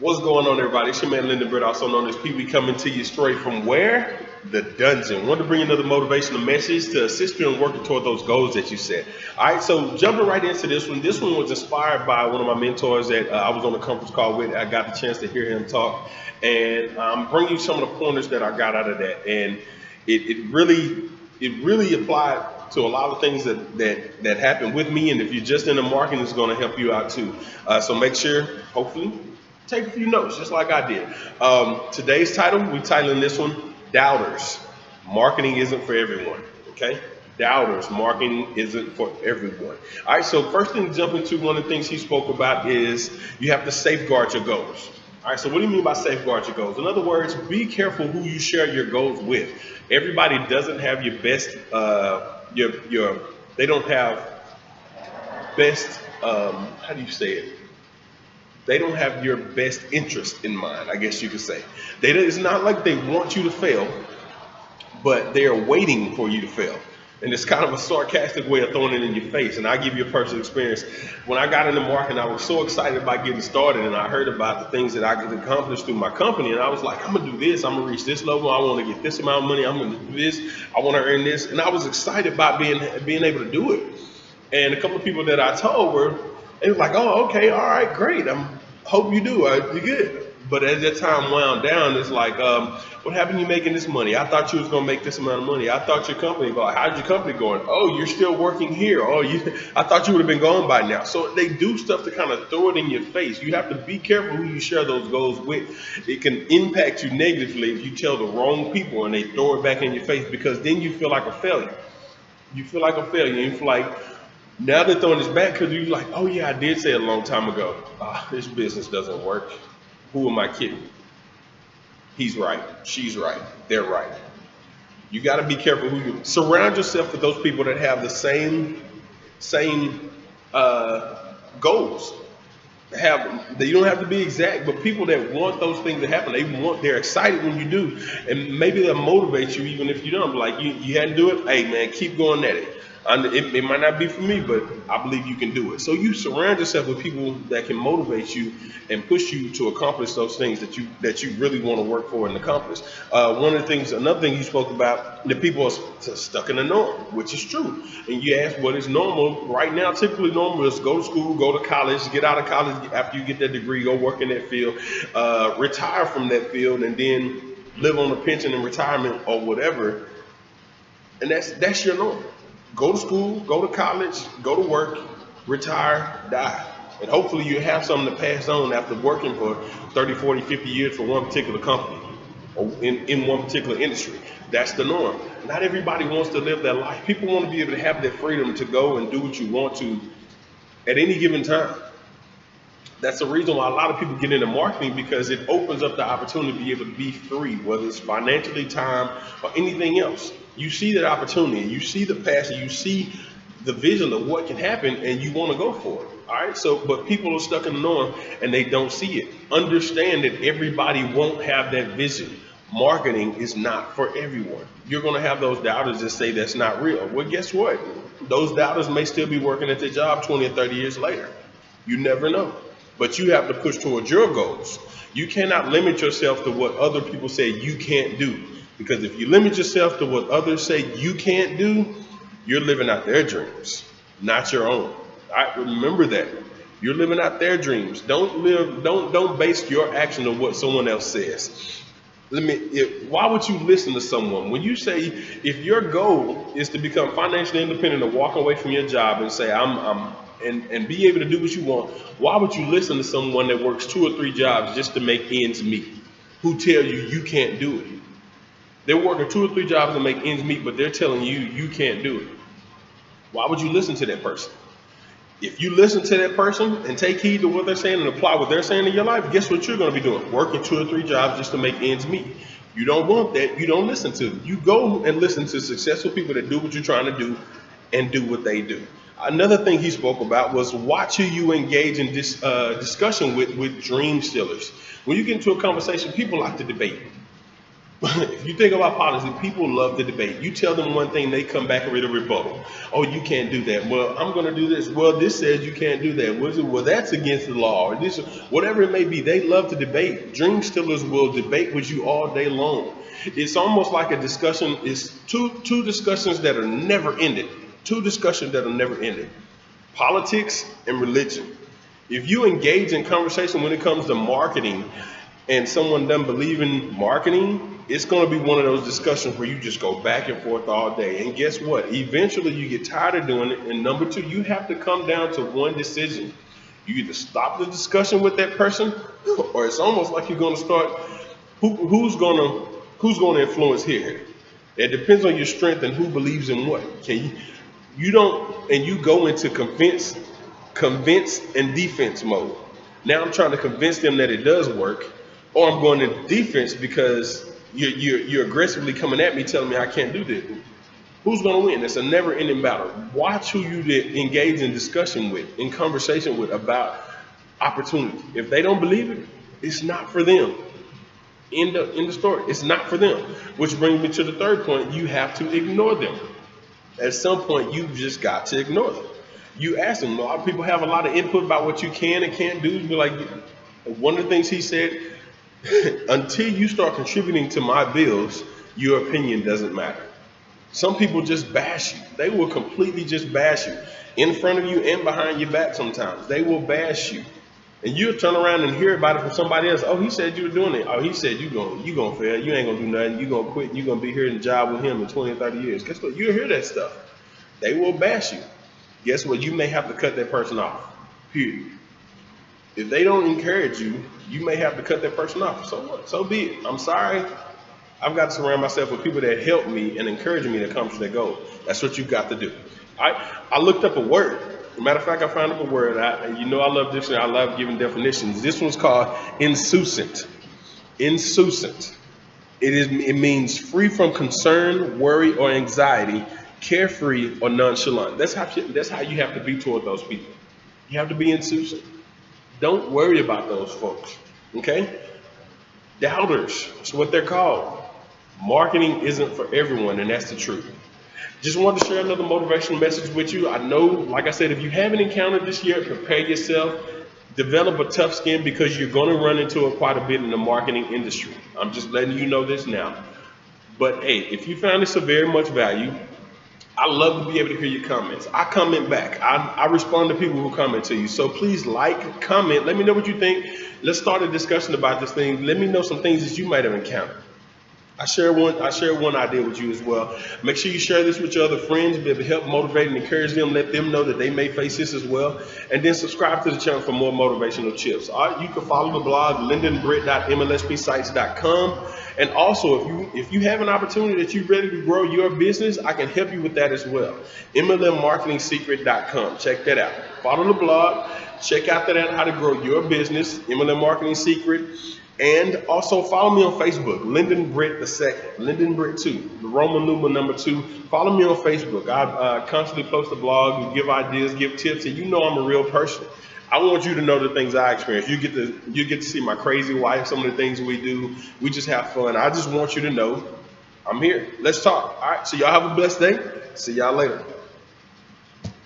What's going on, everybody? It's your man, Lyndon Bird, also known as Pee Wee, coming to you straight from where? The dungeon. Want to bring another motivational message to assist you in working toward those goals that you set. All right, so jumping right into this one. This one was inspired by one of my mentors that I was on a conference call with. I got the chance to hear him talk, and I'm bringing you some of the pointers that I got out of that. And it really applied to a lot of things that happened with me. And if you're just in the marketing, it's going to help you out too. So make sure, hopefully, take a few notes, just like I did. Today's title, we're titling this one, Doubters. Marketing isn't for everyone, okay? Doubters, marketing isn't for everyone. All right, so first thing to jump into, one of the things he spoke about is you have to safeguard your goals. All right, so what do you mean by safeguard your goals? In other words, be careful who you share your goals with. Everybody doesn't have your best, they don't have best, how do you say it? They don't have your best interest in mind, I guess you could say. It's not like they want you to fail, but they are waiting for you to fail. And it's kind of a sarcastic way of throwing it in your face. And I give you a personal experience. When I got into marketing, I was so excited about getting started, and I heard about the things that I could accomplish through my company. And I was like, I'm gonna do this, I'm gonna reach this level, I wanna get this amount of money, I'm gonna do this, I wanna earn this. And I was excited about being able to do it. And a couple of people that I told they were like, oh, okay, all right, great. Hope you do. You're good. But as that time wound down, it's like, what happened to you making this money? I thought you was gonna make this amount of money. I thought your company, how's your company going? Oh, you're still working here. Oh, I thought you would have been gone by now. So they do stuff to kind of throw it in your face. You have to be careful who you share those goals with. It can impact you negatively if you tell the wrong people and they throw it back in your face, because then you feel like a failure. You feel like a failure. You feel like, now they're throwing this back because you're like, oh yeah, I did say it a long time ago. This business doesn't work. Who am I kidding? He's right. She's right. They're right. You got to be careful who you surround yourself with. Those people that have the same goals. You don't have to be exact, but people that want those things to happen, they're excited when you do, and maybe they'll motivate you even if you don't. Like you had to do it. Hey man, keep going at it. It might not be for me, but I believe you can do it. So you surround yourself with people that can motivate you and push you to accomplish those things that you really want to work for and accomplish. Another thing you spoke about, that people are stuck in the norm, which is true. And you ask what is normal. Right now, typically normal is go to school, go to college, get out of college after you get that degree, go work in that field, retire from that field, and then live on a pension in retirement or whatever. And that's your norm. Go to school, go to college, go to work, retire, die. And hopefully you have something to pass on after working for 30, 40, 50 years for one particular company or in one particular industry. That's the norm. Not everybody wants to live that life. People want to be able to have that freedom to go and do what you want to at any given time. That's the reason why a lot of people get into marketing, because it opens up the opportunity to be able to be free, whether it's financially, time, or anything else. You see that opportunity, you see the passion, you see the vision of what can happen, and you want to go for it. All right. But people are stuck in the norm and they don't see it. Understand that everybody won't have that vision. Marketing is not for everyone. You're going to have those doubters that say that's not real. Well, guess what? Those doubters may still be working at their job 20 or 30 years later. You never know. But you have to push towards your goals. You cannot limit yourself to what other people say you can't do. Because if you limit yourself to what others say you can't do, you're living out their dreams, not your own. I remember that. You're living out their dreams. Don't base your action on what someone else says. Why would you listen to someone? When you say, if your goal is to become financially independent and walk away from your job and say, and be able to do what you want, why would you listen to someone that works 2 or 3 jobs just to make ends meet, who tell you can't do it? They're working 2 or 3 jobs to make ends meet, but they're telling you can't do it. Why would you listen to that person? If you listen to that person and take heed to what they're saying and apply what they're saying in your life, guess what you're going to be doing? Working 2 or 3 jobs just to make ends meet. You don't want that. You don't listen to them. You go and listen to successful people that do what you're trying to do and do what they do. Another thing he spoke about was watch who you engage in discussion with dream stealers. When you get into a conversation, people like to debate. If you think about policy, people love to debate. You tell them one thing, they come back with a rebuttal. Oh, you can't do that. Well, I'm going to do this. Well, this says you can't do that. Well, that's against the law. Or this, whatever it may be, they love to debate. Dream stealers will debate with you all day long. It's almost like a discussion. It's two discussions that are never ended. Two discussions that are never ended. Politics and religion. If you engage in conversation when it comes to marketing and someone doesn't believe in marketing, it's going to be one of those discussions where you just go back and forth all day. And guess what? Eventually you get tired of doing it. And number two, you have to come down to one decision. You either stop the discussion with that person, or it's almost like you're going to start, who's going to influence here? It depends on your strength and who believes in what. You don't, and you go into convince and defense mode. Now I'm trying to convince them that it does work, or I'm going into defense because you're aggressively coming at me telling me I can't do this. Who's going to win? It's a never-ending battle. Watch who you engage in discussion with, in conversation with about opportunity. If they don't believe it, it's not for them. In the story, it's not for them. Which brings me to the third point. You have to ignore them. At some point, you've just got to ignore them. You ask them. A lot of people have a lot of input about what you can and can't do. You're like, one of the things he said, until you start contributing to my bills, your opinion doesn't matter. Some people just bash you. They will completely just bash you in front of you and behind your back sometimes. They will bash you. And you'll turn around and hear about it from somebody else. Oh, he said you were doing it. Oh, he said you're gonna fail. You ain't gonna do nothing. You're gonna quit. You're gonna be here in the job with him in 20, 30 years. Guess what? You'll hear that stuff. They will bash you. Guess what? You may have to cut that person off. Period. If they don't encourage you, you may have to cut that person off. So what? So be it. I'm sorry. I've got to surround myself with people that help me and encourage me to accomplish their goal. That's what you've got to do. I looked up a word. As a matter of fact, I found up a word. I love dictionary. I love giving definitions. This one's called insouciant. Insouciant. It means free from concern, worry, or anxiety, carefree or nonchalant. That's how you have to be toward those people. You have to be insouciant. Don't worry about those folks. Okay? Doubters. That's what they're called. Marketing isn't for everyone, and that's the truth. Just wanted to share another motivational message with you. I know, like I said, if you haven't encountered this yet, prepare yourself. Develop a tough skin because you're going to run into it quite a bit in the marketing industry. I'm just letting you know this now. But hey, if you found this of very much value, I love to be able to hear your comments. I comment back. I respond to people who comment to you. So please like, comment. Let me know what you think. Let's start a discussion about this thing. Let me know some things that you might have encountered. I share one idea with you as well. Make sure you share this with your other friends, be able to help motivate and encourage them, let them know that they may face this as well. And then subscribe to the channel for more motivational tips. All right, you can follow the blog, lyndonbritt.mlspsites.com. And also, if you have an opportunity that you're ready to grow your business, I can help you with that as well. MLMmarketingsecret.com. Check that out. Follow the blog. Check out how to grow your business, MLM Marketing Secret. And also follow me on Facebook, Lyndon Britt II, Lyndon Britt 2, the Roman numeral number 2. Follow me on Facebook. I constantly post a blog, give ideas, give tips, and you know I'm a real person. I want you to know the things I experience. You get to see my crazy wife, some of the things we do. We just have fun. I just want you to know I'm here. Let's talk. All right. So y'all have a blessed day. See y'all later.